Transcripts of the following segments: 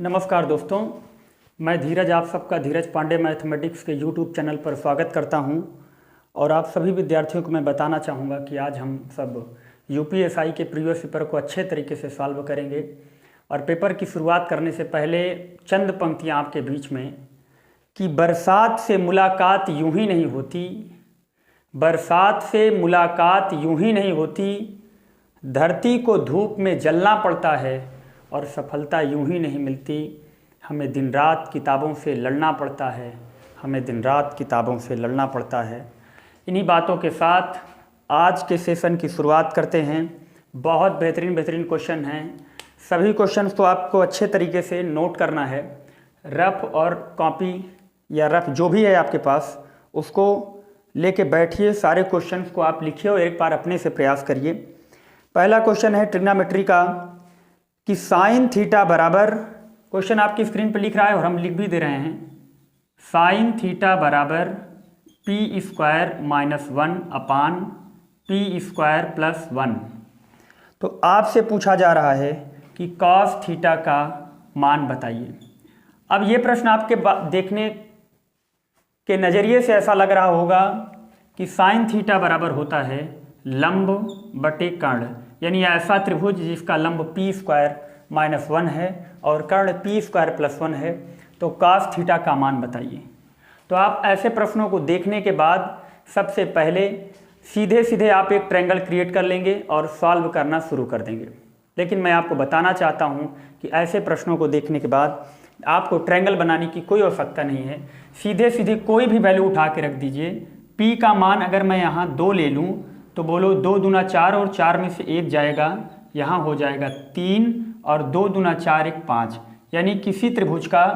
नमस्कार दोस्तों, मैं धीरज आप सबका धीरज पांडे मैथमेटिक्स के यूट्यूब चैनल पर स्वागत करता हूं। और आप सभी विद्यार्थियों को मैं बताना चाहूँगा कि आज हम सब यूपीएसआई के प्रीवियस पेपर को अच्छे तरीके से सॉल्व करेंगे। और पेपर की शुरुआत करने से पहले चंद पंक्तियाँ आपके बीच में कि बरसात से मुलाकात यूं ही नहीं होती, बरसात से मुलाकात यूं ही नहीं होती, धरती को धूप में जलना पड़ता है और सफलता यूं ही नहीं मिलती, हमें दिन रात किताबों से लड़ना पड़ता है, हमें दिन रात किताबों से लड़ना पड़ता है। इन्हीं बातों के साथ आज के सेशन की शुरुआत करते हैं। बहुत बेहतरीन क्वेश्चन हैं। सभी क्वेश्चंस को आपको अच्छे तरीके से नोट करना है। रफ और कॉपी या रफ जो भी है आपके पास उसको लेके बैठिए, सारे क्वेश्चंस को आप लिखिए और एक बार अपने से प्रयास करिए। पहला क्वेश्चन है ट्रिग्नोमेट्री का कि साइन थीटा बराबर, क्वेश्चन आपकी स्क्रीन पर लिख रहा है और हम लिख भी दे रहे हैं, साइन थीटा बराबर पी स्क्वायर माइनस 1 अपान पी स्क्वायर प्लस 1। तो आपसे पूछा जा रहा है कि कॉस थीटा का मान बताइए। अब ये प्रश्न आपके देखने के नज़रिए से ऐसा लग रहा होगा कि साइन थीटा बराबर होता है लंब बटे कर्ण, यानी ऐसा त्रिभुज जिसका लंब पी स्क्वायर माइनस 1 है और कर्ण पी स्क्वायर प्लस 1 है, तो कॉस थीटा का मान बताइए। तो आप ऐसे प्रश्नों को देखने के बाद सबसे पहले सीधे आप एक ट्रायंगल क्रिएट कर लेंगे और सॉल्व करना शुरू कर देंगे। लेकिन मैं आपको बताना चाहता हूं कि ऐसे प्रश्नों को देखने के बाद आपको ट्रायंगल बनाने की कोई आवश्यकता नहीं है। सीधे कोई भी वैल्यू उठा के रख दीजिए। पी का मान अगर मैं यहाँ 2 ले लूँ तो बोलो 2 दूना 4 और 4 में से 1 जाएगा, यहाँ हो जाएगा 3 और 2 दूना 4 1 5। यानी किसी त्रिभुज का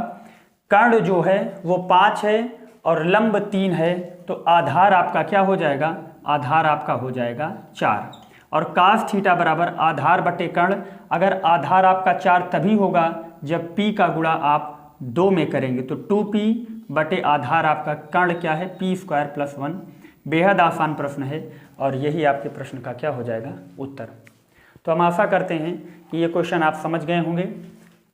कर्ण जो है वो 5 है और लंब 3 है, तो आधार आपका क्या हो जाएगा? आधार आपका हो जाएगा 4। और कास थीटा बराबर आधार बटे कर्ण, अगर आधार आपका 4 तभी होगा जब p का गुणा आप 2 में करेंगे, तो 2p बटे आधार आपका कर्ण क्या है? P square plus 1। बेहद आसान प्रश्न है और यही आपके प्रश्न का क्या हो जाएगा? उत्तर। तो हम आशा करते हैं कि ये क्वेश्चन आप समझ गए होंगे।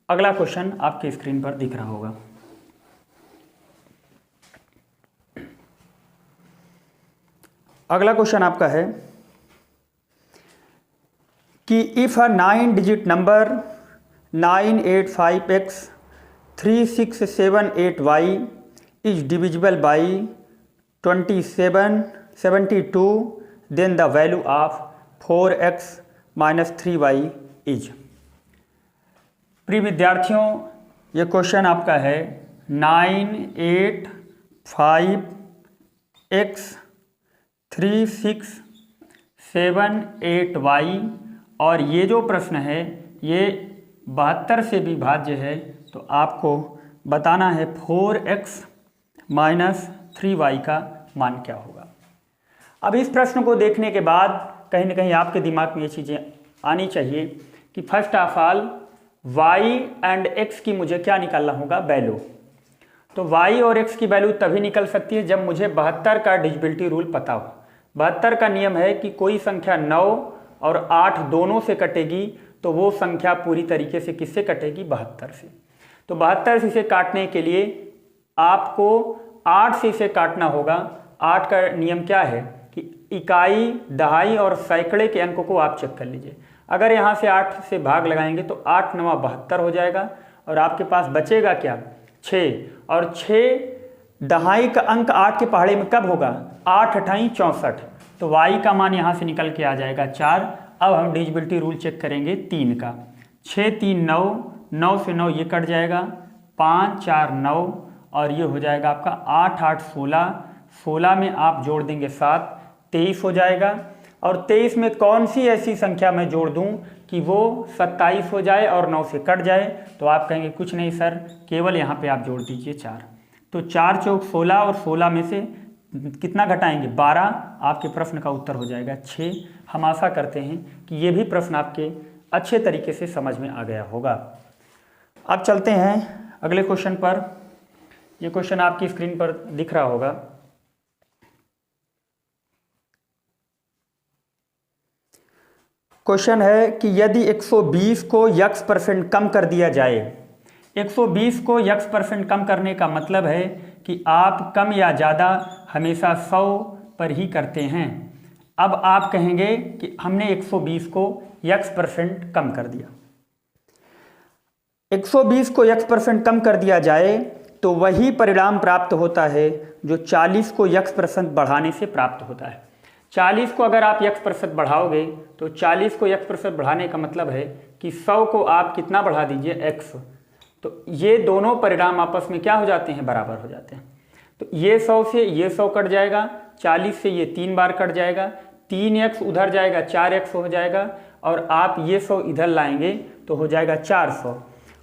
अगला क्वेश्चन आपकी स्क्रीन पर दिख रहा होगा। अगला क्वेश्चन आपका है कि if a 9 digit number 985x 3678y is divisible by 72, then the value of 4x minus 3y is। प्रिय विद्यार्थियों, ये क्वेश्चन आपका है 985x 3678y और ये जो प्रश्न है ये 72 से विभाज्य है, तो आपको बताना है 4x माइनस 3y का मान क्या होगा। अब इस प्रश्न को देखने के बाद कहीं ना कहीं आपके दिमाग में ये चीज़ें आनी चाहिए कि first of all y and x की मुझे क्या निकालना होगा? वैल्यू। तो y और x की वैल्यू तभी निकल सकती है जब मुझे 72 का डिविजिबिलिटी रूल पता हो। 72 का नियम है कि कोई संख्या 9 और 8 दोनों से कटेगी तो वो संख्या पूरी तरीके से किससे कटेगी? 72 से। तो 72 से इसे काटने के लिए आपको 8 से इसे काटना होगा। 8 का नियम क्या है कि इकाई, दहाई और सैकड़े के अंक को आप चेक कर लीजिए। अगर यहाँ से 8 से भाग लगाएंगे तो 8 9 72 हो जाएगा और आपके पास बचेगा क्या? 6। और 6 दहाई का अंक 8 के पहाड़े में कब होगा? 8 8 64। तो y का मान यहाँ से निकल के आ जाएगा 4। अब हम डिविजिबिलिटी रूल चेक करेंगे 3 का। 6 3 9, 9 से 9 ये कट जाएगा, 5 4 9 और ये हो जाएगा आपका 8 8 16। 16 में आप जोड़ देंगे 7, 23 हो जाएगा। और 23 में कौन सी ऐसी संख्या मैं जोड़ दूं कि वो 27 हो जाए और 9 से कट जाए? तो आप कहेंगे कुछ नहीं सर, केवल यहाँ पे आप जोड़ दीजिए 4। तो 4 चौक 16 और 16 में से कितना घटाएंगे? 12। आपके प्रश्न का उत्तर हो जाएगा 6। हम आशा करते हैं कि ये भी प्रश्न आपके अच्छे तरीके से समझ में आ गया होगा। अब चलते हैं अगले क्वेश्चन पर। ये क्वेश्चन आपकी स्क्रीन पर दिख रहा होगा। क्वेश्चन है कि यदि 120 को x% कम कर दिया जाए 120 को x% कम करने का मतलब है कि आप कम या ज़्यादा हमेशा 100 पर ही करते हैं। अब आप कहेंगे कि हमने 120 को x% कम कर दिया। 120 को x% कम कर दिया जाए तो वही परिणाम प्राप्त होता है जो 40 को x% बढ़ाने से प्राप्त होता है। 40 को अगर आप x% बढ़ाओगे तो 40 को x% बढ़ाने का मतलब है कि 100 को आप कितना बढ़ा दीजिए, x। तो ये दोनों परिणाम आपस में क्या हो जाते हैं, बराबर हो जाते हैं। तो ये 100 से ये 100 कट जाएगा, 40 से ये 3 बार कट जाएगा, 3x उधर जाएगा 4x हो जाएगा, और आप ये 100 इधर लाएंगे तो हो जाएगा 400,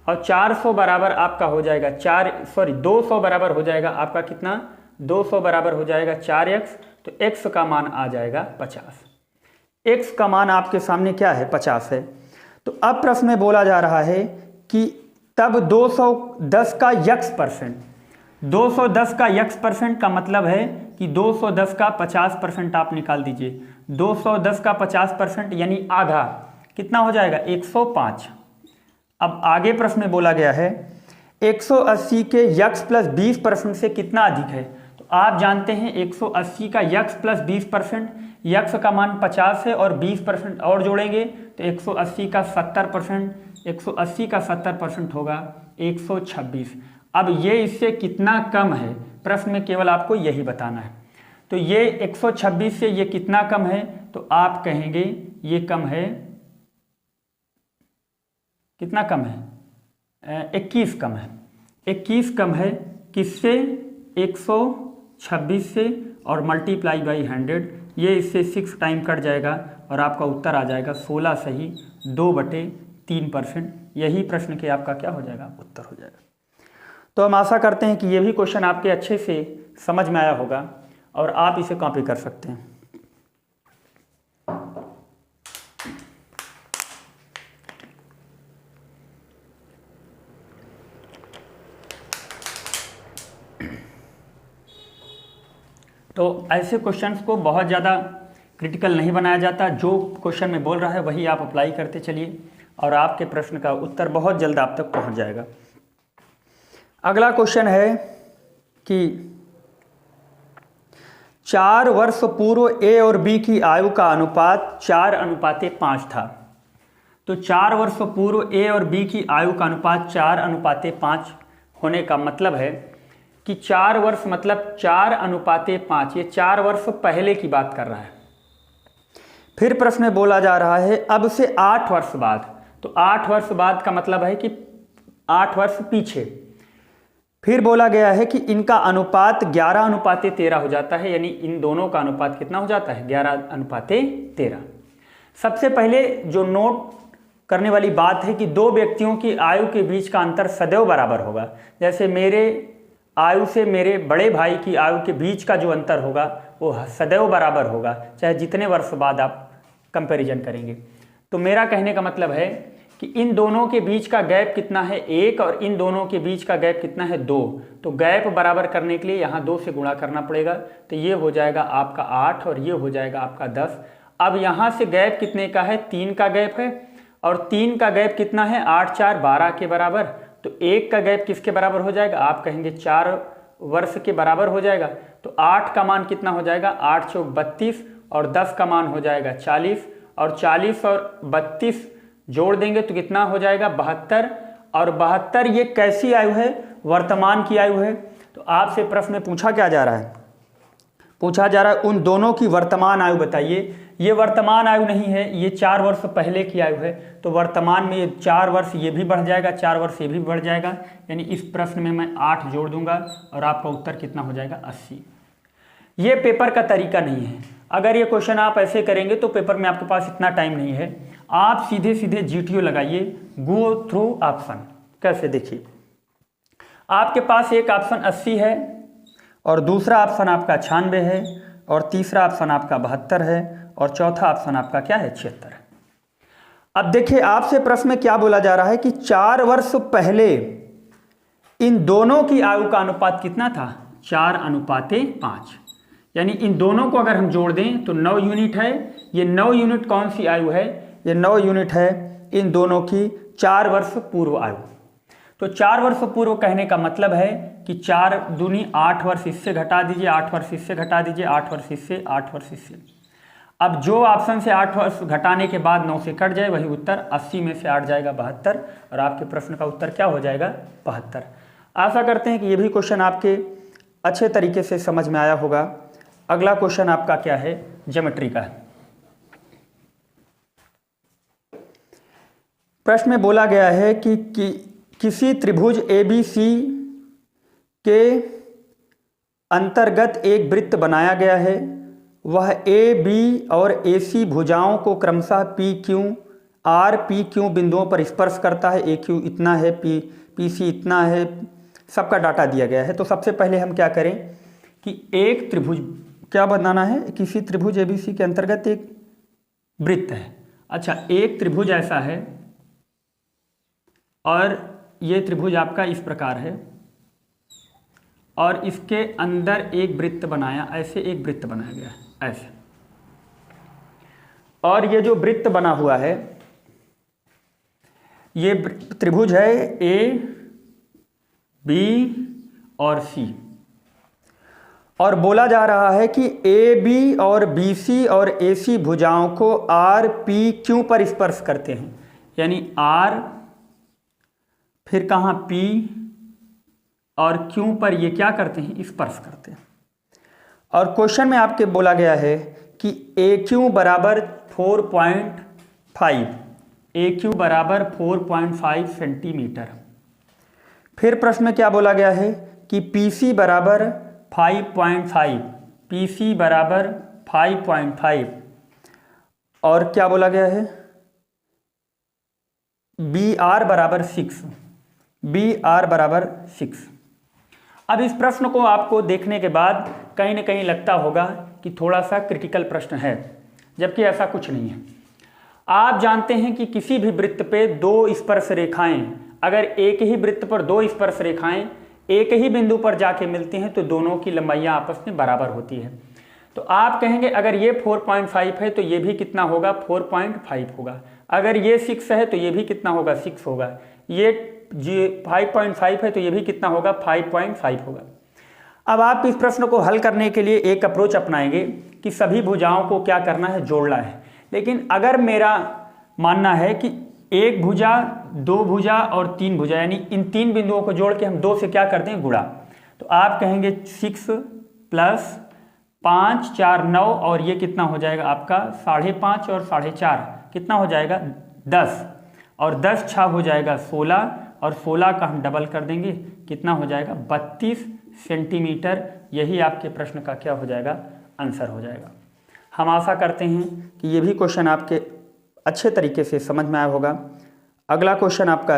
और 400 बराबर आपका हो जाएगा 200 बराबर हो जाएगा आपका कितना, 200 बराबर हो जाएगा 4x। तो x का मान आ जाएगा 50। x का मान आपके सामने क्या है, 50 है। तो अब प्रश्न में बोला जा रहा है कि तब 210 का x%, 210 का x% का मतलब है कि 210 का 50% आप निकाल दीजिए। 210 का 50% यानी आधा कितना हो जाएगा, 105। अब आगे प्रश्न में बोला गया है 180 के x प्लस 20% से कितना अधिक है। तो आप जानते हैं 180 का x प्लस 20%, x का मान 50 है और 20% और जोड़ेंगे तो 180 का 70%, 180 का 70% होगा 126। अब ये इससे कितना कम है, प्रश्न में केवल आपको यही बताना है। तो ये 126 से ये कितना कम है, तो आप कहेंगे ये कम है, कितना कम है, 21 कम है। 21 कम है किससे, 126 से, और मल्टीप्लाई बाई 100, ये इससे 6 टाइम कट जाएगा और आपका उत्तर आ जाएगा 16 सही 2/3%। यही प्रश्न के आपका क्या हो जाएगा, उत्तर हो जाएगा। तो हम आशा करते हैं कि ये भी क्वेश्चन आपके अच्छे से समझ में आया होगा और आप इसे कॉपी कर सकते हैं। तो ऐसे क्वेश्चंस को बहुत ज़्यादा क्रिटिकल नहीं बनाया जाता, जो क्वेश्चन में बोल रहा है वही आप अप्लाई करते चलिए और आपके प्रश्न का उत्तर बहुत जल्द आप तक पहुंच जाएगा। अगला क्वेश्चन है कि 4 वर्ष पूर्व ए और बी की आयु का अनुपात 4:5 था। तो 4 वर्ष पूर्व ए और बी की आयु का अनुपात 4:5 होने का मतलब है कि 4 वर्ष मतलब 4:5, ये 4 वर्ष पहले की बात कर रहा है। फिर प्रश्न में बोला जा रहा है अब से 8 वर्ष बाद। तो 8 वर्ष बाद का मतलब है कि 8 वर्ष पीछे। फिर बोला गया है कि इनका अनुपात 11:13 हो जाता है, यानी इन दोनों का अनुपात कितना हो जाता है, 11:13। सबसे पहले जो नोट करने वाली बात है कि दो व्यक्तियों की आयु के बीच का अंतर सदैव बराबर होगा। जैसे मेरे आयु से मेरे बड़े भाई की आयु के बीच का जो अंतर होगा वो सदैव बराबर होगा, चाहे जितने वर्ष बाद आप कंपैरिजन करेंगे। तो मेरा कहने का मतलब है कि इन दोनों के बीच का गैप कितना है, 1, और इन दोनों के बीच का गैप कितना है, 2। तो गैप बराबर करने के लिए यहाँ 2 से गुणा करना पड़ेगा। तो ये हो जाएगा आपका 8 और ये हो जाएगा आपका 10। अब यहाँ से गैप कितने का है, 3 का गैप है, और 3 का गैप कितना है, 8 4 12 के बराबर। तो 1 का गैप किसके बराबर हो जाएगा, आप कहेंगे 4 वर्ष के बराबर हो जाएगा। तो 8 का मान कितना हो जाएगा, 8 चौक 32, और 10 का मान हो जाएगा 40, और 40 और 32 जोड़ देंगे तो कितना हो जाएगा, 72। और 72 ये कैसी आयु है, वर्तमान की आयु है। तो आपसे प्रश्न में पूछा क्या जा रहा है, पूछा जा रहा है उन दोनों की वर्तमान आयु बताइए। ये वर्तमान आयु नहीं है, ये 4 वर्ष पहले की आयु है। तो वर्तमान में ये 4 वर्ष ये भी बढ़ जाएगा, 4 वर्ष ये भी बढ़ जाएगा, यानी इस प्रश्न में मैं 8 जोड़ दूंगा और आपका उत्तर कितना हो जाएगा, 80। ये पेपर का तरीका नहीं है। अगर ये क्वेश्चन आप ऐसे करेंगे तो पेपर में आपके पास इतना टाइम नहीं है। आप सीधे सीधे GTO लगाइए, गो थ्रू ऑप्शन। कैसे, देखिए आपके पास एक ऑप्शन 80 है, और दूसरा ऑप्शन आपका 96 है, और तीसरा ऑप्शन आपका 72 है, और चौथा ऑप्शन आपका क्या है, 76 है। अब देखिए आपसे प्रश्न में क्या बोला जा रहा है कि 4 वर्ष पहले इन दोनों की आयु का अनुपात कितना था, 4:5। यानी इन दोनों को अगर हम जोड़ दें तो 9 यूनिट है। ये 9 यूनिट कौन सी आयु है, ये 9 यूनिट है इन दोनों की 4 वर्ष पूर्व आयु। तो 4 वर्ष पूर्व कहने का मतलब है कि 4 दूनी 8 वर्ष, इससे घटा दीजिए 8 वर्ष, इससे घटा दीजिए 8 वर्ष, इससे 8 वर्ष, इससे। अब जो ऑप्शन से 8 वर्ष घटाने के बाद 9 से कट जाए वही उत्तर, 80 में से 8 जाएगा 72, और आपके प्रश्न का उत्तर क्या हो जाएगा? 72। आशा करते हैं कि ये भी क्वेश्चन आपके अच्छे तरीके से समझ में आया होगा। अगला क्वेश्चन आपका क्या है? ज्योमेट्री का है। प्रश्न में बोला गया है कि किसी त्रिभुज ABC के अंतर्गत एक वृत्त बनाया गया है। वह AB और AC भुजाओं को क्रमशः PQ R PQ बिंदुओं पर स्पर्श करता है। AQ इतना है, PC इतना है, सबका डाटा दिया गया है। तो सबसे पहले हम क्या करें कि एक त्रिभुज क्या बनाना है? किसी त्रिभुज ABC के अंतर्गत एक वृत्त है। अच्छा, एक त्रिभुज ऐसा है और ये त्रिभुज आपका इस प्रकार है और इसके अंदर एक वृत्त बनाया, ऐसे एक वृत्त बनाया गया है ऐसे। और ये जो वृत्त बना हुआ है ये त्रिभुज है A B और C, और बोला जा रहा है कि AB और BC और AC भुजाओं को R PQ पर स्पर्श करते हैं। यानी R फिर कहाँ P और Q पर ये क्या करते हैं? स्पर्श करते हैं। और क्वेश्चन में आपके बोला गया है कि AQ बराबर 4.5, AQ बराबर 4.5 सेंटीमीटर। फिर प्रश्न में क्या बोला गया है कि PC बराबर 5.5, PC बराबर 5.5, और क्या बोला गया है? BR बराबर 6, BR बराबर 6। अब इस प्रश्न को आपको देखने के बाद कहीं ना कहीं लगता होगा कि थोड़ा सा क्रिटिकल प्रश्न है, जबकि ऐसा कुछ नहीं है। आप जानते हैं कि किसी भी वृत्त पे दो स्पर्श रेखाएं, अगर एक ही वृत्त पर दो स्पर्श रेखाएं एक ही बिंदु पर जाके मिलती हैं तो दोनों की लंबाइयां आपस में बराबर होती है। तो आप कहेंगे अगर ये 4.5 है तो ये भी कितना होगा? 4.5 होगा। अगर ये 6 है तो ये भी कितना होगा? 6 होगा। ये 5.5 है तो ये भी कितना होगा? 5.5 होगा। अब आप इस प्रश्न को हल करने के लिए एक अप्रोच अपनाएंगे कि सभी भुजाओं को क्या करना है? जोड़ना है। लेकिन अगर मेरा मानना है कि एक भुजा, दो भुजा और तीन भुजा, यानी इन तीन बिंदुओं को जोड़ के हम 2 से क्या कर दें? गुणा। तो आप कहेंगे 6 प्लस 5 4 9, और ये कितना हो जाएगा आपका? 5.5 और 4.5 कितना हो जाएगा? 10, और 10 6 हो जाएगा 16, और 16 का हम डबल कर देंगे, कितना हो जाएगा? 32 सेंटीमीटर। यही आपके प्रश्न का क्या हो जाएगा? आंसर हो जाएगा। हम आशा करते हैं कि ये भी क्वेश्चन आपके अच्छे तरीके से समझ में आया होगा। अगला क्वेश्चन आपका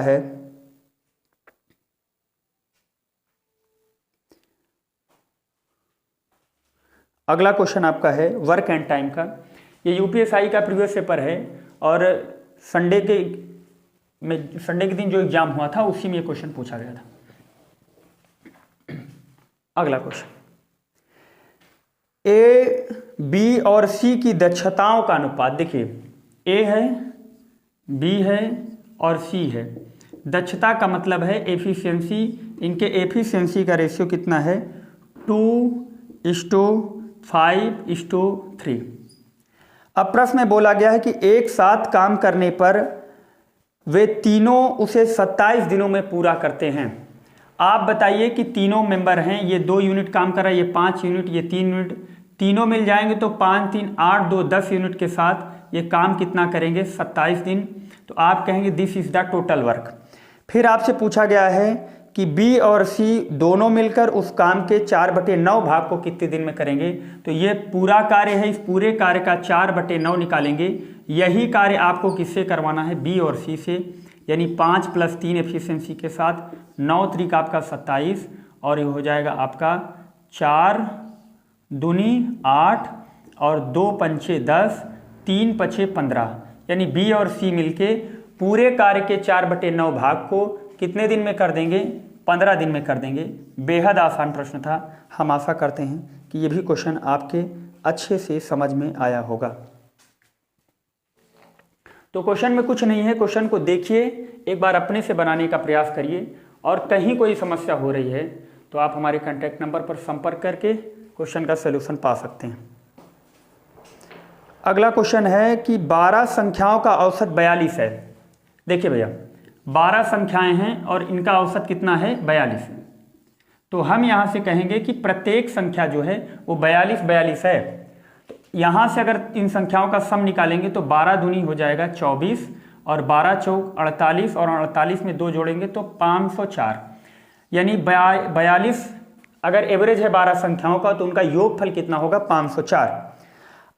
है वर्क एंड टाइम का। ये यूपीएसआई का प्रीवियस पेपर है और संडे के दिन जो एग्जाम हुआ था उसी में ये क्वेश्चन पूछा गया था। अगला क्वेश्चन, ए बी और सी की दक्षताओं का अनुपात। देखिए ए है, बी है और सी है। दक्षता का मतलब है एफिशिएंसी। इनके एफिशिएंसी का रेशियो कितना है? 2:5:3। अब प्रश्न में बोला गया है कि एक साथ काम करने पर वे तीनों उसे 27 दिनों में पूरा करते हैं। आप बताइए कि तीनों मेंबर हैं, ये 2 यूनिट काम कर रहा है, ये 5 यूनिट, ये 3 यूनिट, तीनों मिल जाएंगे तो 5 3 8 2 10 यूनिट के साथ ये काम कितना करेंगे? 27 दिन। तो आप कहेंगे this is the total work. फिर आपसे पूछा गया है कि बी और सी दोनों मिलकर उस काम के 4/9 भाग को कितने दिन में करेंगे। तो ये पूरा कार्य है, इस पूरे कार्य का 4/9 निकालेंगे। यही कार्य आपको किससे करवाना है? बी और सी से। यानी 5 + 3 एफिशिएंसी के साथ 9 त्रिक आपका 27, और ये हो जाएगा आपका 4 दूनी 8 और 2 पंचे 10, 3 पछे 15। यानी बी और सी मिलके पूरे कार्य के 4/9 भाग को कितने दिन में कर देंगे? 15 दिन में कर देंगे। बेहद आसान प्रश्न था। हम आशा करते हैं कि ये भी क्वेश्चन आपके अच्छे से समझ में आया होगा। तो क्वेश्चन में कुछ नहीं है, क्वेश्चन को देखिए, एक बार अपने से बनाने का प्रयास करिए और कहीं कोई समस्या हो रही है तो आप हमारे कॉन्टैक्ट नंबर पर संपर्क करके क्वेश्चन का सलूशन पा सकते हैं। अगला क्वेश्चन है कि 12 संख्याओं का औसत 42 है। देखिए भैया 12 संख्याएं हैं और इनका औसत कितना है 42 है। तो हम यहाँ से कहेंगे कि प्रत्येक संख्या जो है वो 42 है। तो यहाँ से अगर इन संख्याओं का सम निकालेंगे तो 12 दूनी हो जाएगा 24 और 12 चौक 48 और 48 में 2 जोड़ेंगे तो 504, यानी 42 अगर एवरेज है 12 संख्याओं का तो उनका योगफल कितना होगा 504।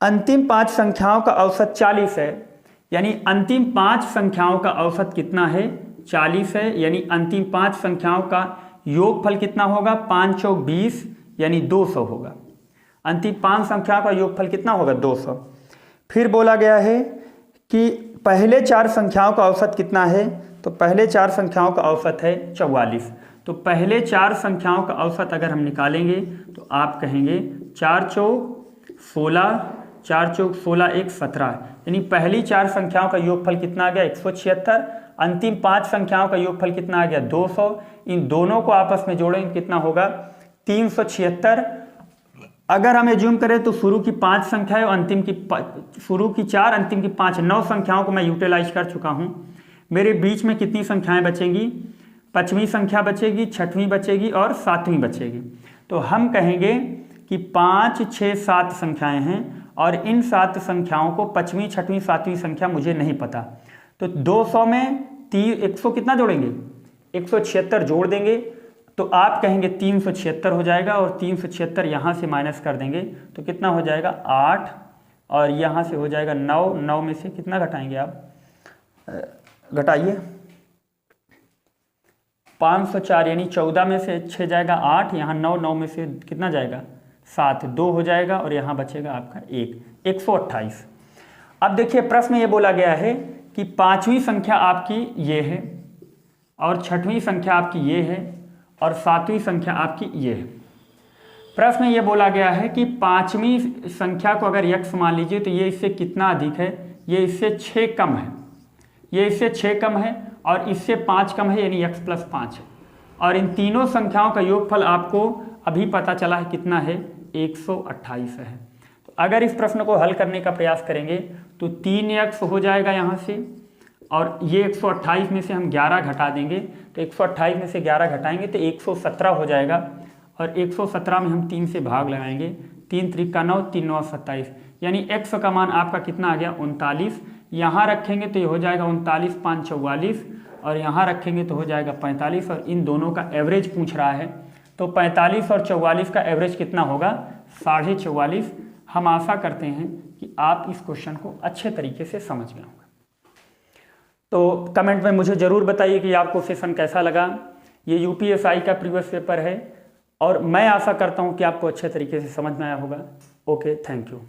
अंतिम 5 संख्याओं का औसत 40 है, यानी अंतिम 5 संख्याओं का औसत कितना है 40 है, यानी अंतिम 5 संख्याओं का योगफल कितना होगा 5 चौक 20 यानी 200 होगा। अंतिम 5 संख्याओं का योगफल कितना होगा 200। फिर बोला गया है कि पहले 4 संख्याओं का औसत कितना है, तो पहले 4 संख्याओं का औसत है 44। तो पहले 4 संख्याओं का औसत अगर हम निकालेंगे तो आप कहेंगे 4 चौक 16, 4 चौक 16 1 17, यानी पहली 4 संख्याओं का योगफल कितना आ गया 176। अंतिम 5 संख्याओं का योगफल कितना आ गया 200। इन दोनों को आपस में जोड़ेंगे कितना होगा 376। अगर हम एज्यूम करें तो शुरू की 5 संख्याएं और अंतिम की शुरू की 4 अंतिम की 5 9 संख्याओं को मैं यूटिलाइज कर चुका हूं। मेरे बीच में कितनी संख्याएं बचेंगी, 5वीं संख्या बचेगी, 6वीं बचेगी और 7वीं बचेगी। तो हम कहेंगे कि 5 6 7 संख्याएं हैं और इन 7 संख्याओं को 5वीं 6वीं 7वीं संख्या मुझे नहीं पता। तो 200 में 100 कितना जोड़ेंगे 176 जोड़ देंगे तो आप कहेंगे 376 हो जाएगा और 376 यहाँ से माइनस कर देंगे तो कितना हो जाएगा 8 और यहाँ से हो जाएगा 9। 9 में से कितना घटाएंगे आप, घटाइए 504, यानी 14 में से 6 जाएगा 8, यहाँ 9, 9 में से कितना जाएगा 7, 2 हो जाएगा और यहाँ बचेगा आपका 128। अब देखिए प्रश्न ये बोला गया है कि 5वीं संख्या आपकी ये है और 6वीं संख्या आपकी ये है और 7वीं संख्या आपकी ये है। प्रश्न ये बोला गया है कि 5वीं संख्या को अगर x मान लीजिए तो ये इससे कितना अधिक है, ये इससे 6 कम है, ये इससे 6 कम है और इससे 5 कम है, यानी x + 5 है। और इन तीनों संख्याओं का योगफल आपको अभी पता चला है कितना है 128 है। तो अगर इस प्रश्न को हल करने का प्रयास करेंगे तो 3x हो जाएगा यहाँ से और ये 128 में से हम 11 घटा देंगे तो 128 में से 11 घटाएंगे तो 117 हो जाएगा और 117 में हम 3 से भाग लगाएंगे, 3 त्रिक का 9, 3 9 27, यानी x का मान आपका कितना आ गया 39। यहाँ रखेंगे तो ये हो जाएगा 39 5 44 और यहाँ रखेंगे तो हो जाएगा 45 और इन दोनों का एवरेज पूछ रहा है तो 45 और 44 का एवरेज कितना होगा 44.5। हम आशा करते हैं कि आप इस क्वेश्चन को अच्छे तरीके से समझ गए होंगे। तो कमेंट में मुझे ज़रूर बताइए कि आपको सेशन कैसा लगा। ये यूपीएसआई का प्रीवियस पेपर है और मैं आशा करता हूँ कि आपको अच्छे तरीके से समझ में आया होगा। Okay, thank you.